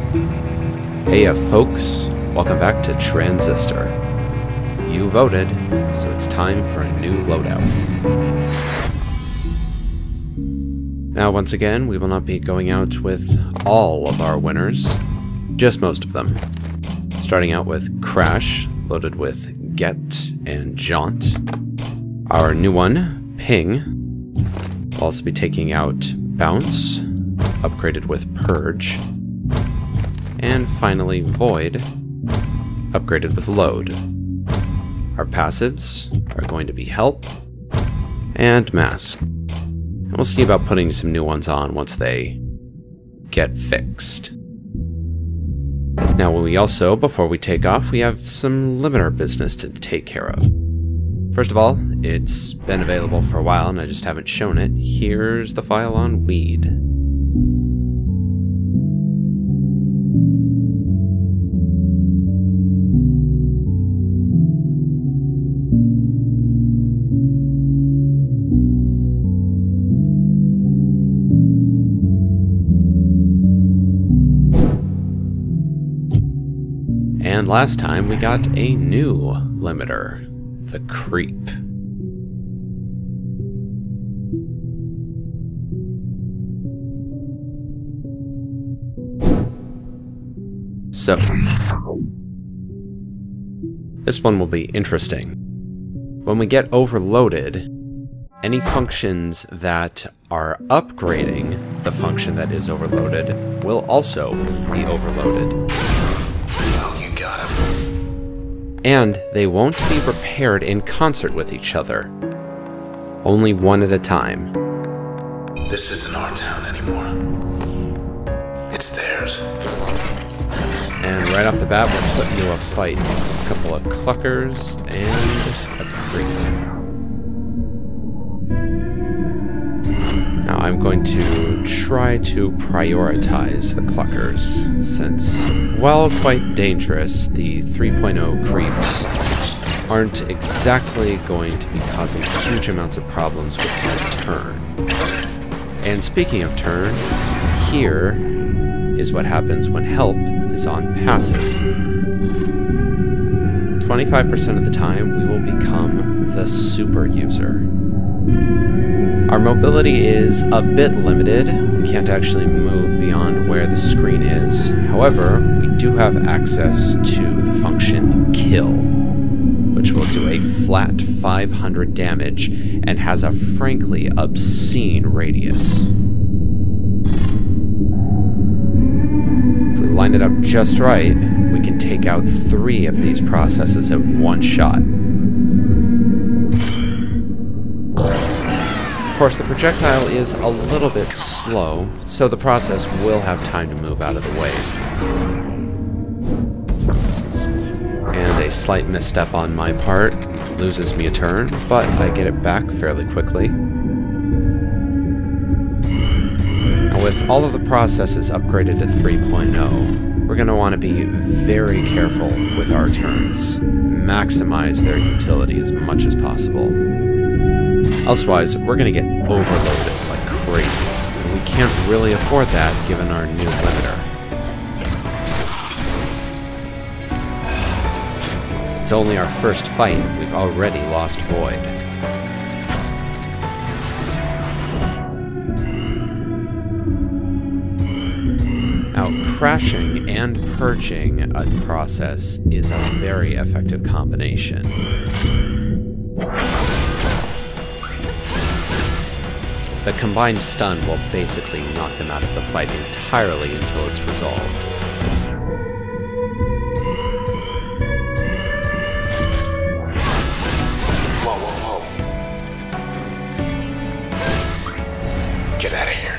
Hey folks, welcome back to Transistor. You voted, so it's time for a new loadout. Now once again, we will not be going out with all of our winners, just most of them. Starting out with Crash, loaded with Get and Jaunt. Our new one, Ping, will also be taking out Bounce, upgraded with Purge. And finally Void, upgraded with Load. Our passives are going to be Help and Mask. And we'll see about putting some new ones on once they get fixed. Now we also, before we take off, we have some limiter business to take care of. First of all, it's been available for a while and I just haven't shown it. Here's the file on weed. And last time we got a new limiter, the Creep. So, this one will be interesting. When we get overloaded, any functions that are upgrading the function that is overloaded will also be overloaded. And they won't be repaired in concert with each other. Only one at a time. This isn't our town anymore. It's theirs. And right off the bat, we're putting you a fight. A couple of cluckers and a creep. Now I'm going to try to prioritize the cluckers, since, while quite dangerous, the 3.0 creeps aren't exactly going to be causing huge amounts of problems with my turn. And speaking of turn, here is what happens when Help is on passive. 25% of the time, we will become the super user. Our mobility is a bit limited. We can't actually move beyond where the screen is. However, we do have access to the function Kill, which will do a flat 500 damage and has a frankly obscene radius. If we line it up just right, we can take out 3 of these processes in one shot. Of course, the projectile is a little bit slow, so the process will have time to move out of the way. And a slight misstep on my part loses me a turn, but I get it back fairly quickly. With all of the processes upgraded to 3.0, we're going to want to be very careful with our turns. Maximize their utility as much as possible. Elsewise, we're going to get overloaded like crazy, and we can't really afford that given our new limiter. It's only our first fight, we've already lost Void. Now, crashing and purging a process is a very effective combination. The combined stun will basically knock them out of the fight entirely until it's resolved. Whoa, whoa, whoa. Get out of here.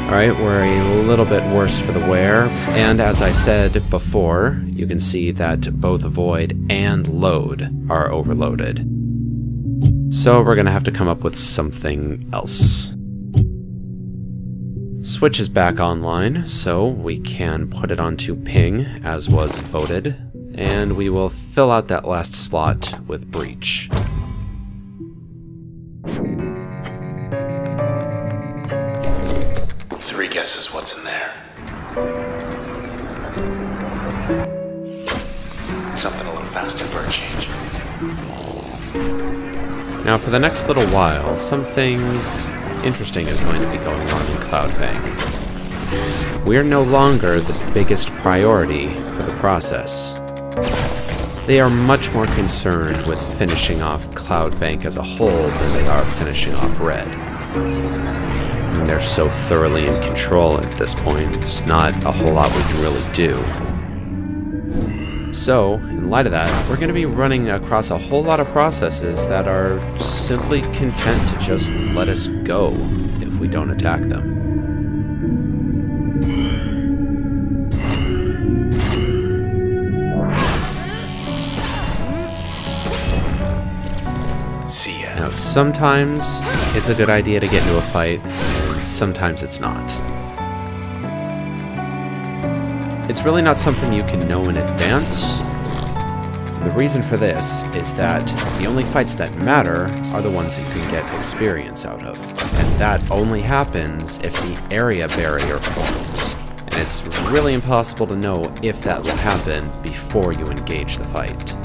Alright, we're a little bit worse for the wear, and as I said before, you can see that both Void and Load are overloaded. So we're going to have to come up with something else. Switch is back online, so we can put it onto Ping, as was voted, and we will fill out that last slot with Breach. guesses what's in there? Something a little faster for a change. Now, for the next little while, something interesting is going to be going on in Cloud Bank. We're no longer the biggest priority for the process. They are much more concerned with finishing off Cloud Bank as a whole than they are finishing off Red. And they're so thoroughly in control at this point, there's not a whole lot we can really do. So, in light of that, we're going to be running across a whole lot of processes that are simply content to just let us go if we don't attack them. See ya. Now, sometimes it's a good idea to get into a fight, and sometimes it's not. It's really not something you can know in advance. The reason for this is that the only fights that matter are the ones that you can get experience out of. And that only happens if the area barrier forms. And it's really impossible to know if that will happen before you engage the fight.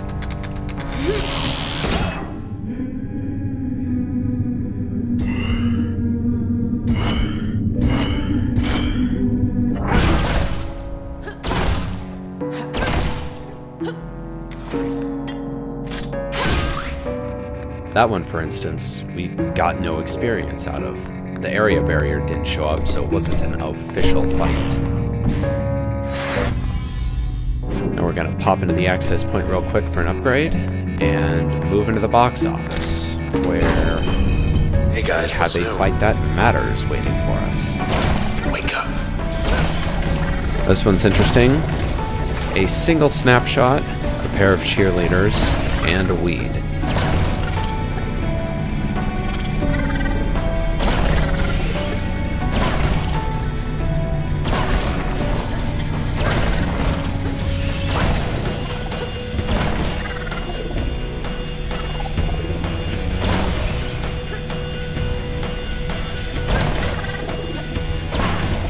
That one, for instance, we got no experience out of. The area barrier didn't show up, so it wasn't an official fight. Now we're gonna pop into the access point real quick for an upgrade, and move into the box office, where Hey guys, we have a fight that matters waiting for us. Wake up. This one's interesting. A single snapshot, a pair of cheerleaders, and a weed.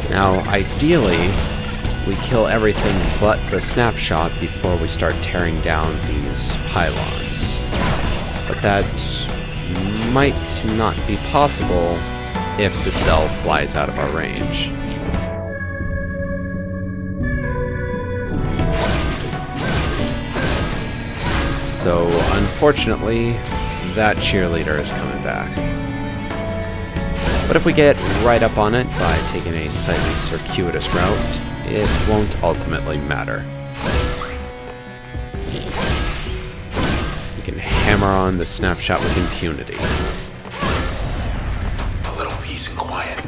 Now, ideally, we kill everything but the snapshot before we start tearing down these pylons. But that might not be possible if the cell flies out of our range. So, unfortunately, that cheerleader is coming back. But if we get right up on it by taking a slightly circuitous route, it won't ultimately matter. We can hammer on the snapshot with impunity. A little peace and quiet.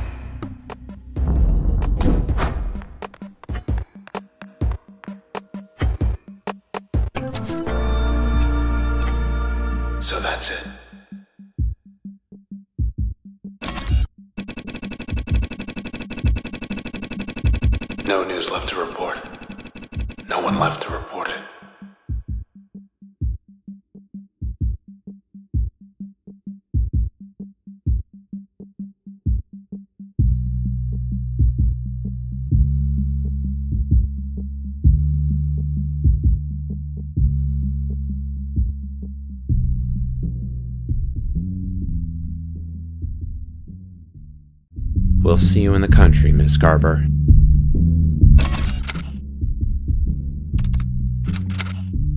So that's it. No news left to report. No one left to report it. We'll see you in the country, Miss Garber.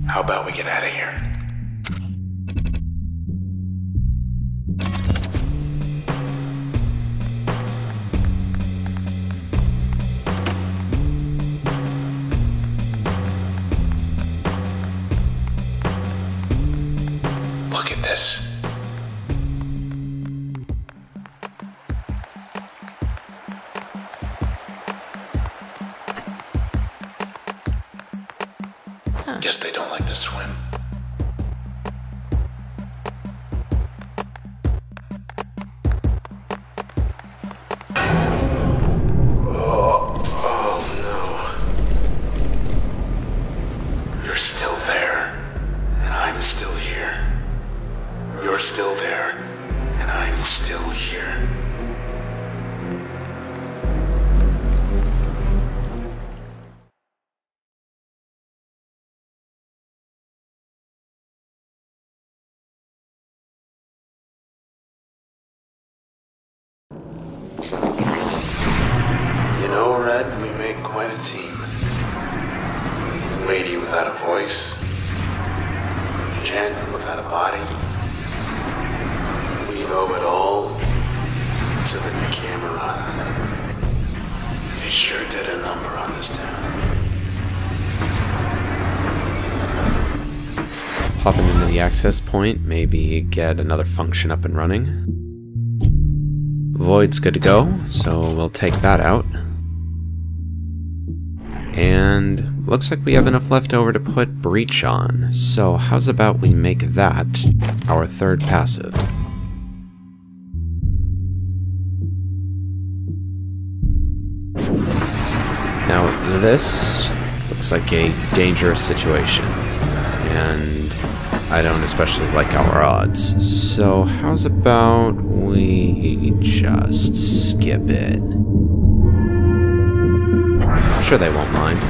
How about we get out of here? Look at this. Guess they don't like to swim. Oh no. You're still there, and I'm still here. You're still there, and I'm still here. You know, Red, we make quite a team. Lady without a voice. Gent without a body. We owe it all to the Camerata. They sure did a number on this town. Popping into the access point, maybe get another function up and running. Void's good to go, so we'll take that out. And looks like we have enough left over to put Breach on, so how's about we make that our third passive? Now this looks like a dangerous situation, and I don't especially like our odds, so how's about we just skip it? I'm sure they won't mind.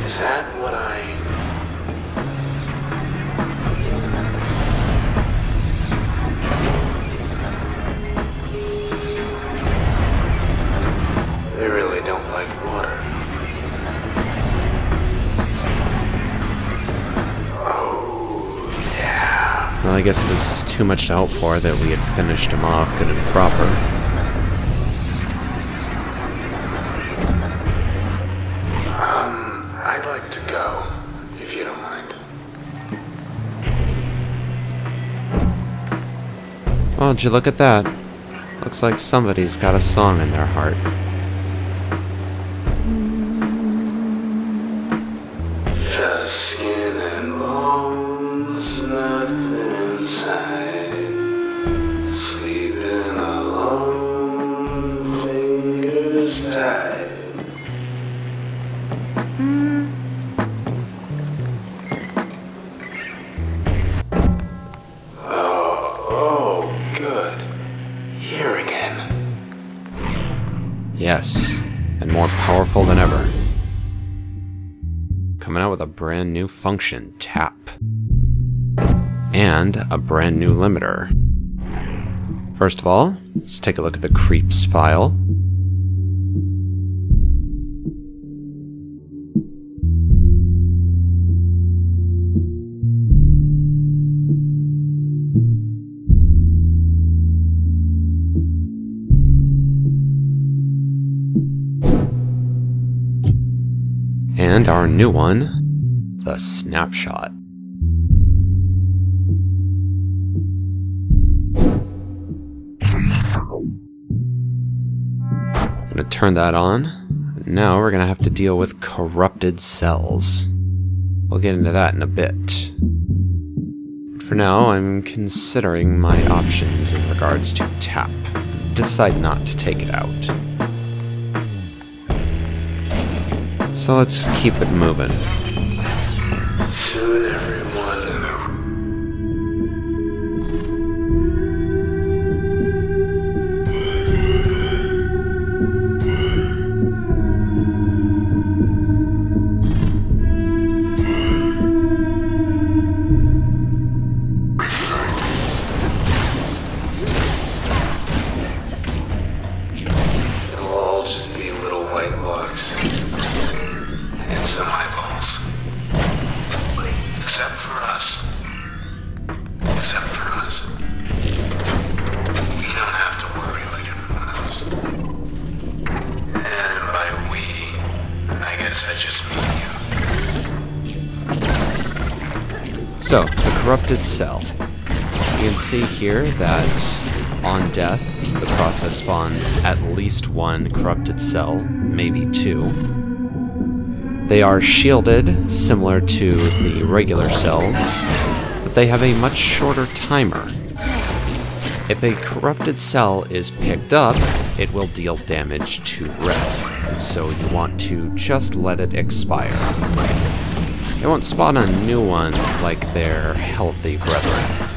Is that what They really don't like water. Oh, yeah. Well, I guess it was too much to hope for that we had finished him off good and proper. I'd like to go, if you don't mind. Well, did you look at that? Looks like somebody's got a song in their heart. Just skin and bones, nothing inside. Sleeping alone, fingers tied. Oh, good. Here again. Yes, and more powerful than ever. Coming out with a brand new function, tap. And a brand new limiter. First of all, let's take a look at the creeps file. And our new one, the snapshot. I'm gonna turn that on. Now we're gonna have to deal with corrupted cells. We'll get into that in a bit. For now, I'm considering my options in regards to tap. Decide not to take it out. So let's keep it moving. Soon everyone. It'll all just be little white blocks. And some eyeballs. Except for us. Except for us. We don't have to worry like everyone else. And by we, I guess I just mean you. So, the corrupted cell. You can see here that on death, the process spawns at least one corrupted cell, maybe two. They are shielded, similar to the regular cells, but they have a much shorter timer. If a corrupted cell is picked up, it will deal damage to red, and so you want to just let it expire. It won't spawn a new one like their healthy brethren.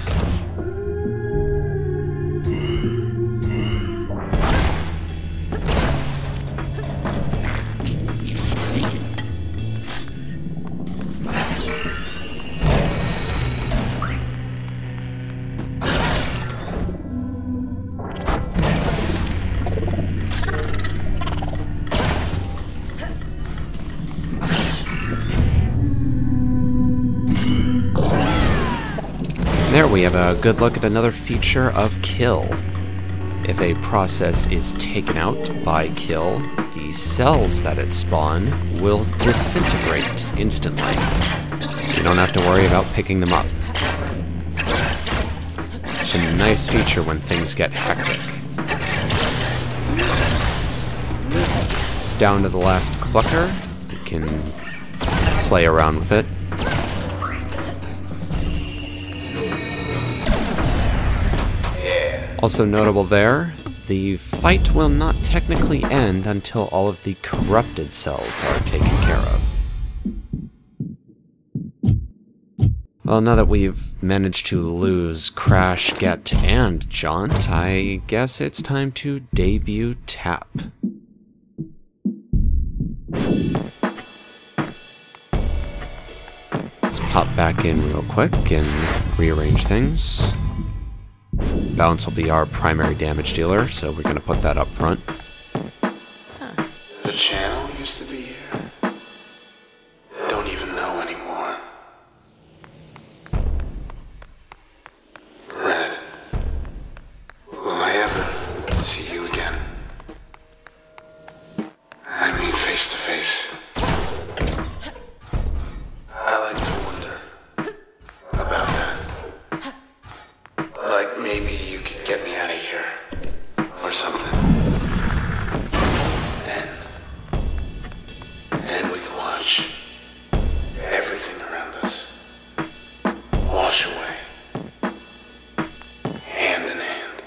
there we have a good look at another feature of kill. If a process is taken out by kill, the cells that it spawn will disintegrate instantly. You don't have to worry about picking them up. It's a nice feature when things get hectic. Down to the last clucker. You can play around with it. Also notable there, the fight will not technically end until all of the corrupted cells are taken care of. Well, now that we've managed to lose Crash, Get, and Jaunt, I guess it's time to debut Tap. Let's pop back in real quick and rearrange things. Bounce will be our primary damage dealer, so we're going to put that up front. The channel used to be here. Don't even know anymore. Red, will I ever see you again? I mean face to face. I like to wonder about that. Like maybe you could get me out of here or something. Then we can watch everything around us wash away, hand in hand.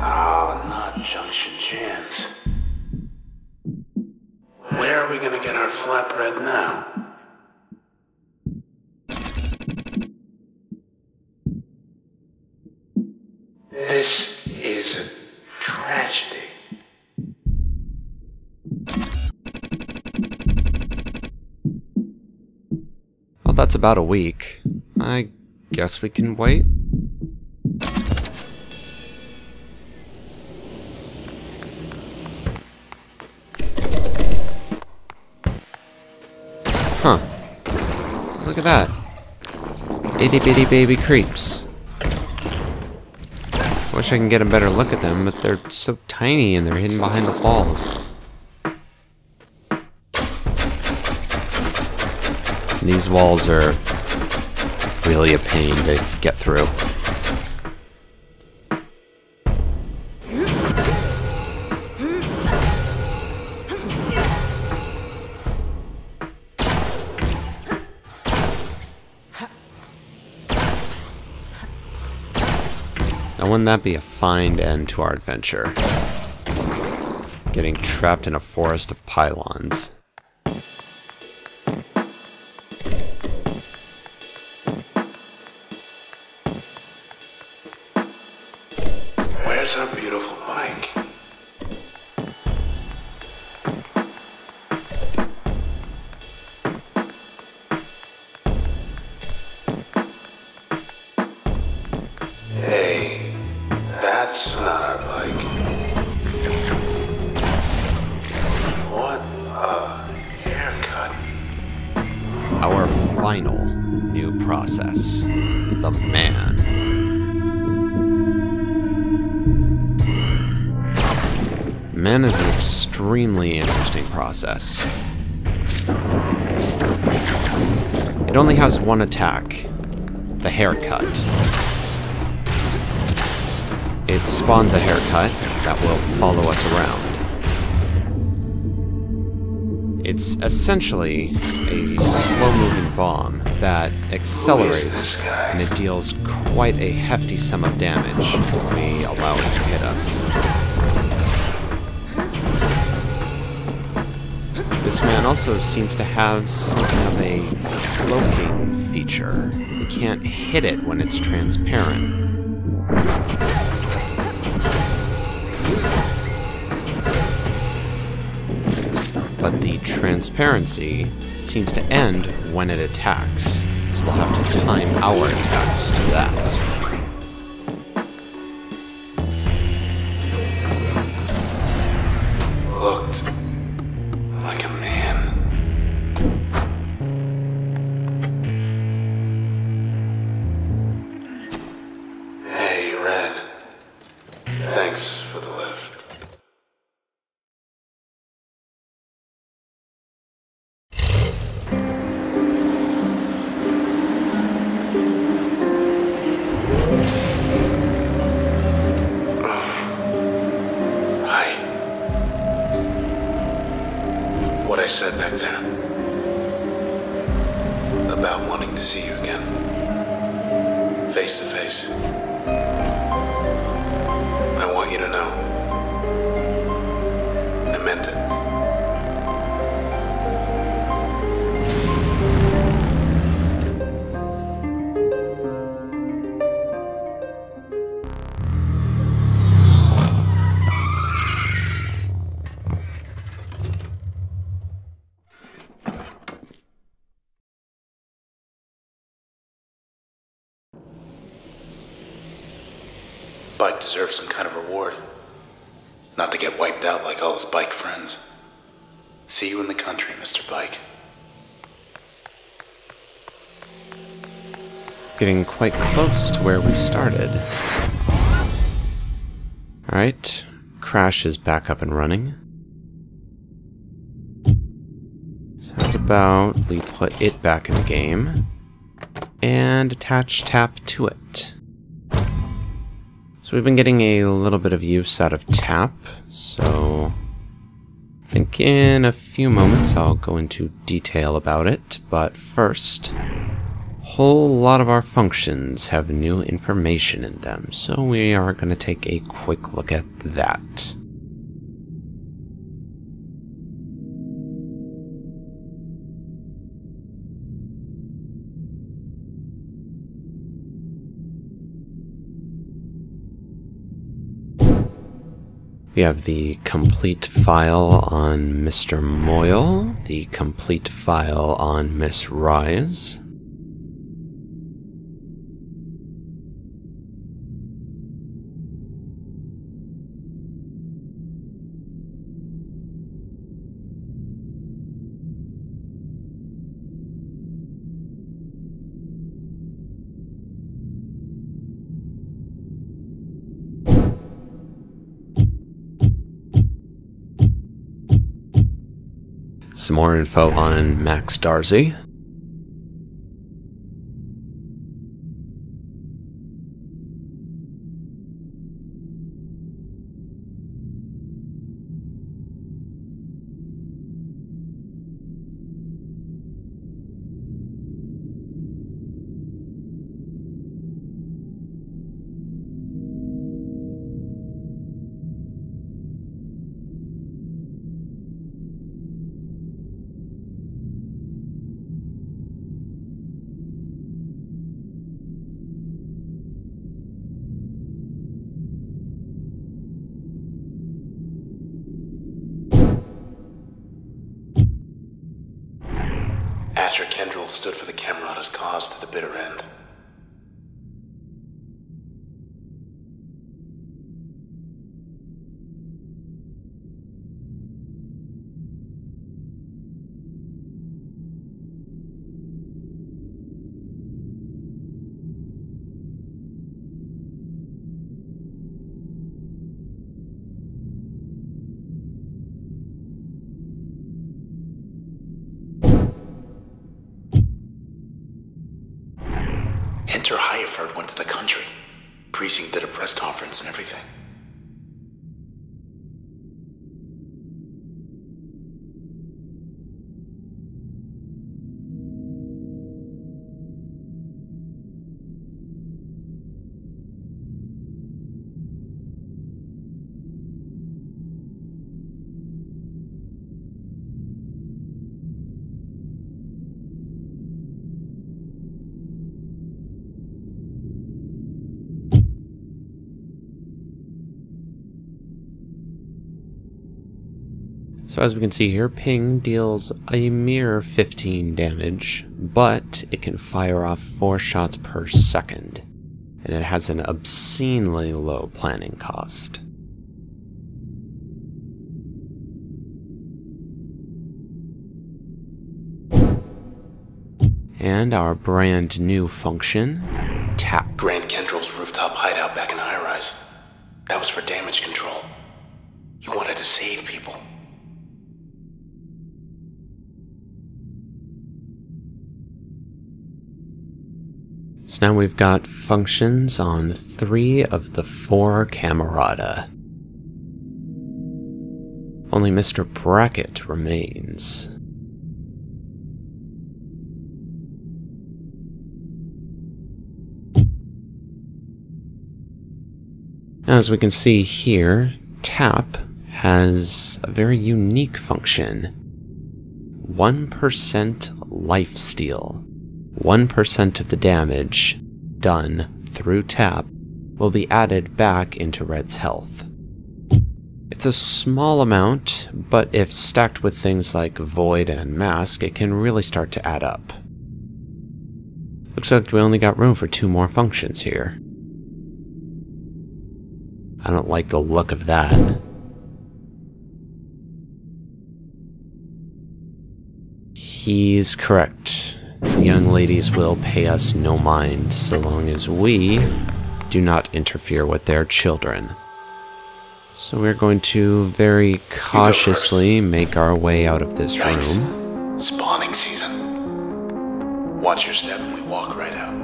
Oh, not junction jams. Where are we gonna get our flatbread now? This is a tragedy. Well, that's about a week. I guess we can wait. Huh. Look at that. Itty bitty baby creeps. Wish I can get a better look at them, but they're so tiny and they're hidden behind the walls. And these walls are really a pain to get through. Now wouldn't that be a fine end to our adventure? Getting trapped in a forest of pylons. Where's our beautiful bike? Hey, that's not our bike. What a haircut. Our final new process. The man. Man is an extremely interesting process. It only has one attack, the haircut. It spawns a haircut that will follow us around. It's essentially a slow-moving bomb that accelerates, and it deals quite a hefty sum of damage if we allow it to hit us. This man also seems to have something of a cloaking feature. You can't hit it when it's transparent. But the transparency seems to end when it attacks, so we'll have to time our attacks to that. Looked like a man. said back there about wanting to see you again, face to face. I want you to know I meant it. Bike deserves some kind of reward. Not to get wiped out like all his bike friends. See you in the country, Mr. Bike. Getting quite close to where we started. Alright, Crash is back up and running. Sounds about we put it back in the game and attach tap to it. So we've been getting a little bit of use out of tap, so I think in a few moments I'll go into detail about it, but first, a whole lot of our functions have new information in them, so we are going to take a quick look at that. We have the complete file on Mr. Moyle, the complete file on Miss Rise. Some more info on Max Darcy. Asher Kendrill stood for the Camerata's cause to the bitter end. Enter Hyaford went to the country. Precinct did a press conference and everything. So as we can see here, ping deals a mere 15 damage, but it can fire off 4 shots per second, and it has an obscenely low planning cost. And our brand new function, tap. Grant Kendrill's rooftop hideout back in high-rise. That was for damage control. He wanted to save people. So now we've got functions on 3 of the 4 Camerata. Only Mr. Brackett remains. Now, as we can see here, tap has a very unique function. 1% lifesteal. 1% of the damage done through tap will be added back into Red's health. It's a small amount, but if stacked with things like Void and Mask, it can really start to add up. Looks like we only got room for 2 more functions here. I don't like the look of that. He's correct. The young ladies will pay us no mind so long as we do not interfere with their children. So we're going to very cautiously make our way out of this room. Spawning season. Watch your step and we walk right out.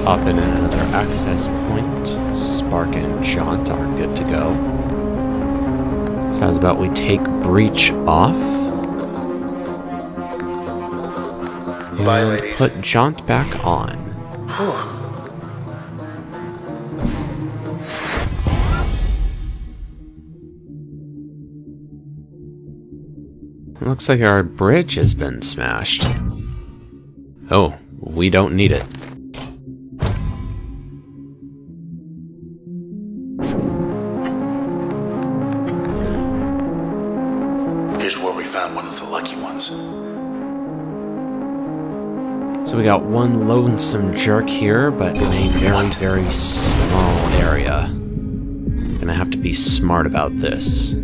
Hop in at another access point. Spark and Jaunt are good to go. So how's about we take Breach off? Bye, And ladies. put Jaunt back on. It looks like our bridge has been smashed. Oh, we don't need it. Here's where we found one of the lucky ones. So we got one lonesome jerk here, but in a very, very small area. Gonna have to be smart about this.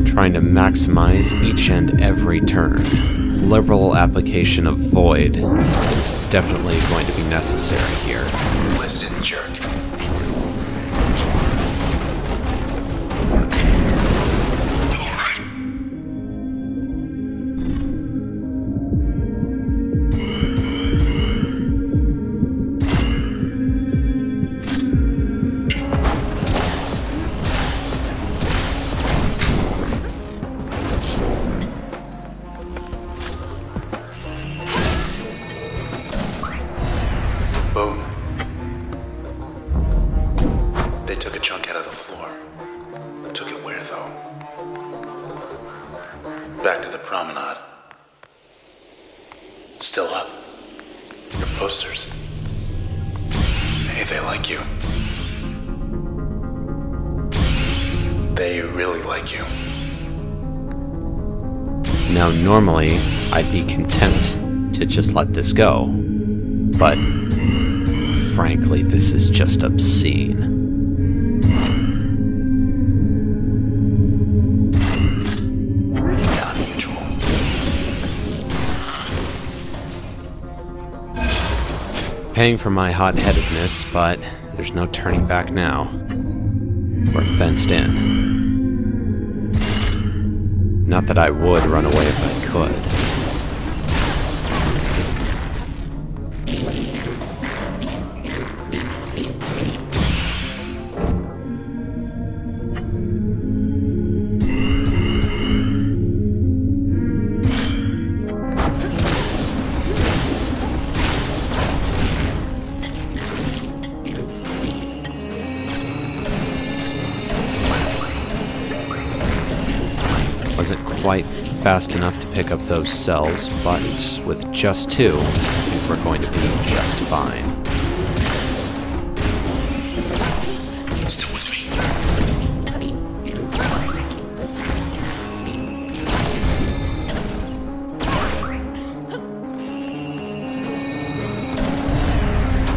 Trying to maximize each and every turn. Liberal application of Void is definitely going to be necessary here. Listen, jerk. Boom. They took a chunk out of the floor. Took it where, though? Back to the promenade. Still up. Your posters. Hey, they like you. They really like you. Now, normally, I'd be content to just let this go. But, frankly, this is just obscene. Non-mutual. Paying for my hot-headedness, but there's no turning back now. We're fenced in. Not that I would run away if I could. Wasn't quite fast enough to pick up those cells, but with just 2, I think we're going to be just fine. Still with me.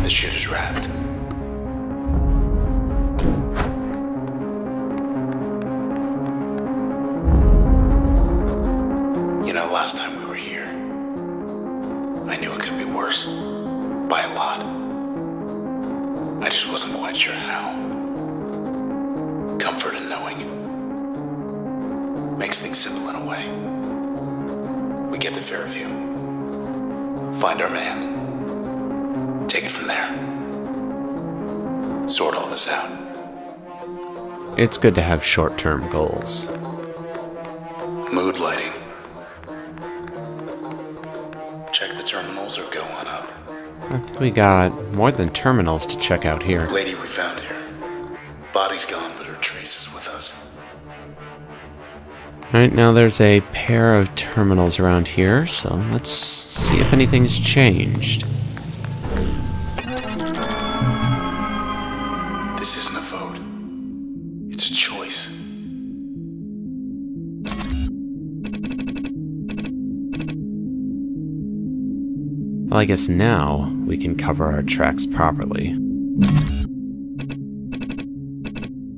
The shit is wrapped. You know, last time we were here, I knew it could be worse. By a lot. I just wasn't quite sure how. simple in a way. We get to Fairview, find our man, take it from there, sort all this out. It's good to have short-term goals. Mood lighting. Check the terminals or go on up. I think we got more than terminals to check out here. Lady we found here. Body's gone, but her trace is with us. Alright, now there's a pair of terminals around here, so let's see if anything's changed. This isn't a vote. It's a choice. Well, I guess now we can cover our tracks properly.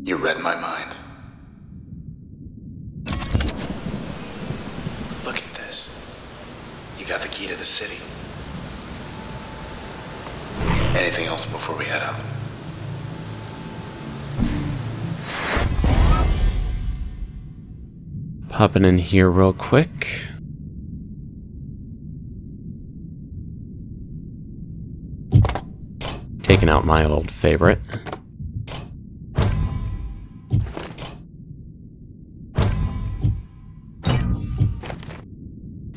You read my mind. Look at this. You got the key to the city. Anything else before we head up? Popping in here real quick. Taking out my old favorite.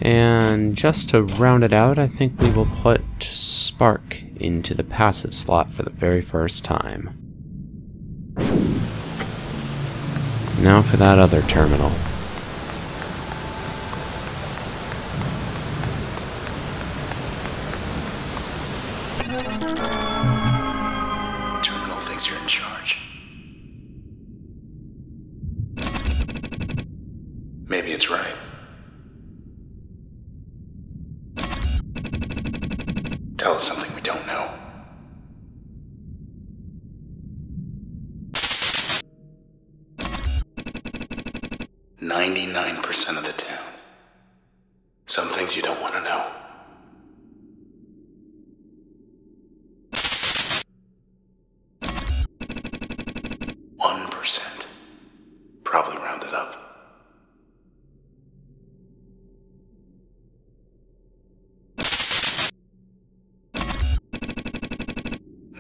And just to round it out, I think we will put Spark into the passive slot for the very first time. Now for that other terminal. Terminal thinks you're in charge. Maybe it's right. Tell us something we don't know. "99% of the town. Some things you don't want to know. Probably rounded up.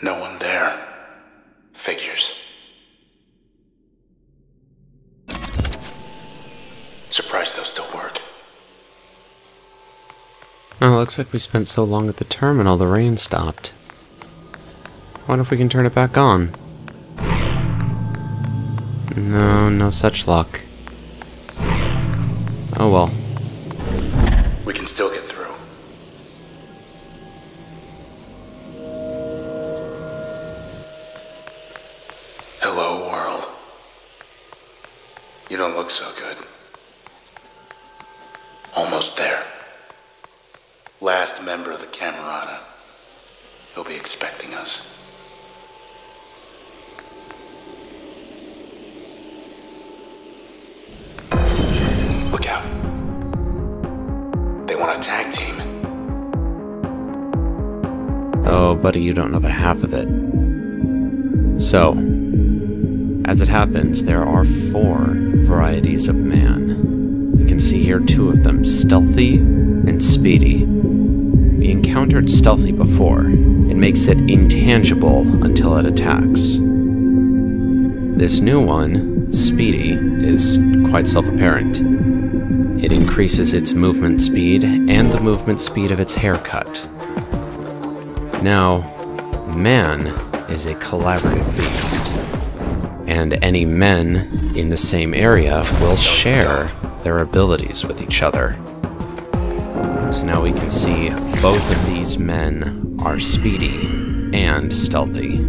No one there. Figures. Surprised those still work. Oh, looks like we spent so long at the terminal the rain stopped. I wonder if we can turn it back on. No, no such luck. Oh well. We can still get through. Hello, world. You don't look so good. Almost there. Last member of the Camerata. He'll be expecting us. Look out. They want a tag team. Oh, buddy, you don't know the half of it. So, as it happens, there are 4 varieties of man. We can see here 2 of them, Stealthy and Speedy. We encountered Stealthy before. It makes it intangible until it attacks. This new one, Speedy, is quite self-apparent. It increases its movement speed and the movement speed of its haircut. Now, man is a collaborative beast, and any men in the same area will share their abilities with each other. So now we can see both of these men are Speedy and Stealthy.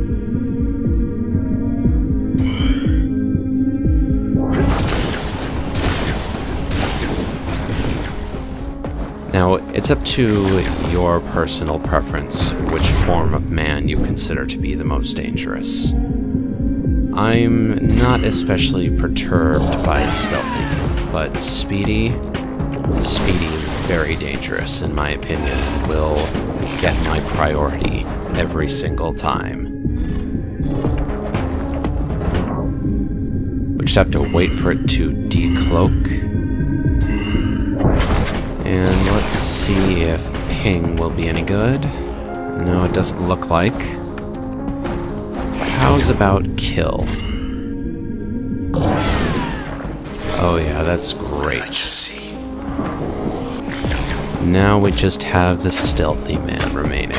Now, it's up to your personal preference which form of man you consider to be the most dangerous. I'm not especially perturbed by Stealthy, but Speedy is very dangerous, in my opinion, will get my priority every single time. We just have to wait for it to decloak And let's see if ping will be any good. No, it doesn't look like. How's about kill? Oh yeah, that's great. I just see. Now we just have the stealthy man remaining.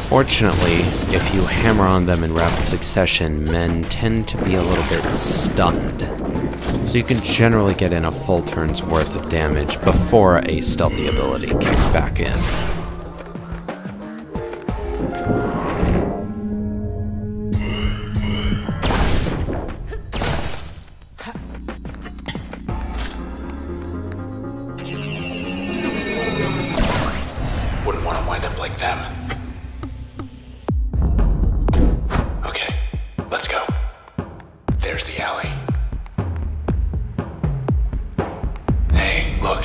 Fortunately, if you hammer on them in rapid succession, men tend to be a little bit stunned. So you can generally get in a full turn's worth of damage before a stealthy ability kicks back in. Wouldn't want to wind up like them. Okay, let's go. There's the alley. Hey, look.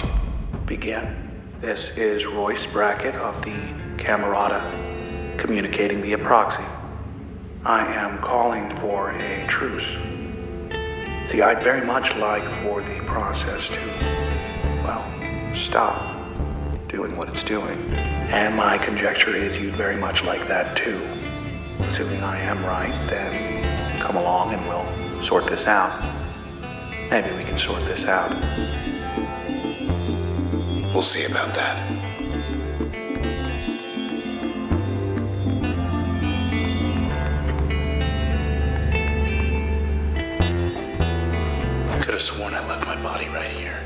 Begin. This is Royce Brackett of the Camerata, communicating via proxy. I am calling for a truce. See, I'd very much like for the process to, well, stop doing what it's doing. And my conjecture is you'd very much like that too. Assuming I am right, then come along and we'll sort this out. Maybe we can sort this out. We'll see about that. Could have sworn I left my body right here.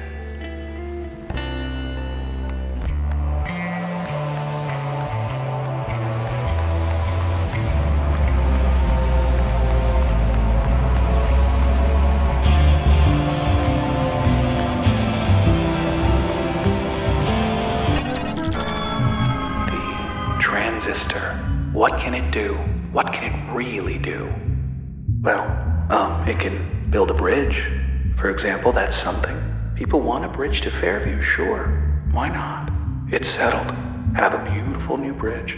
Transistor. What can it do? What can it really do? Well, it can build a bridge. For example, that's something. People want a bridge to Fairview, sure. Why not? It's settled. Have a beautiful new bridge.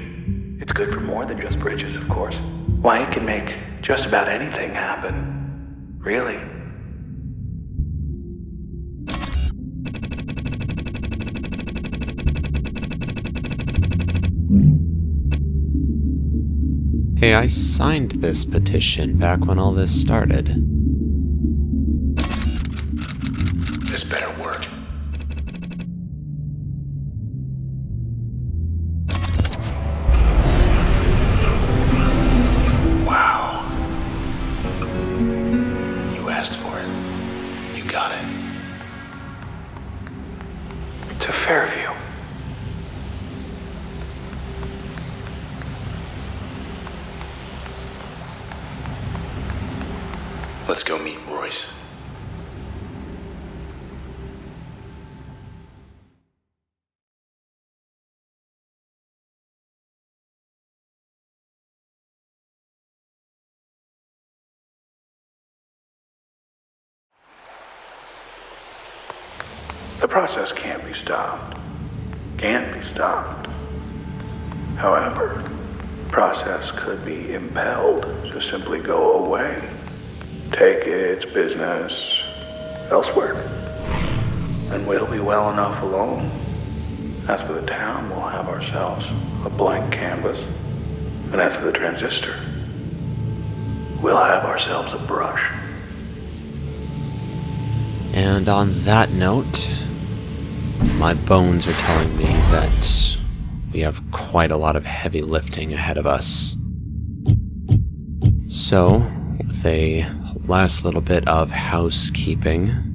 It's good for more than just bridges, of course. Why, it can make just about anything happen. Really. Hey, I signed this petition back when all this started. This better work. Wow. You asked for it. You got it. To Fairview. Let's go meet Royce. The process can't be stopped. Can't be stopped. However, the process could be impelled to simply go away. Take its business elsewhere. And we'll be well enough alone. As for the town, we'll have ourselves a blank canvas. And as for the transistor, we'll have ourselves a brush. And on that note, my bones are telling me that we have quite a lot of heavy lifting ahead of us. So, with a last little bit of housekeeping,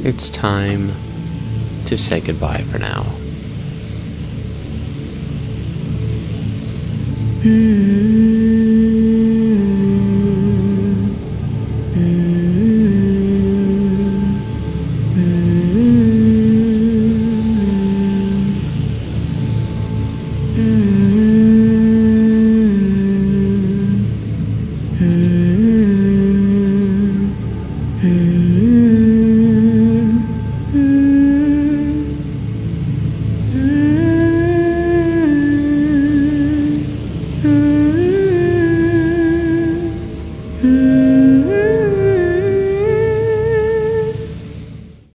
it's time to say goodbye for now. Mm-hmm.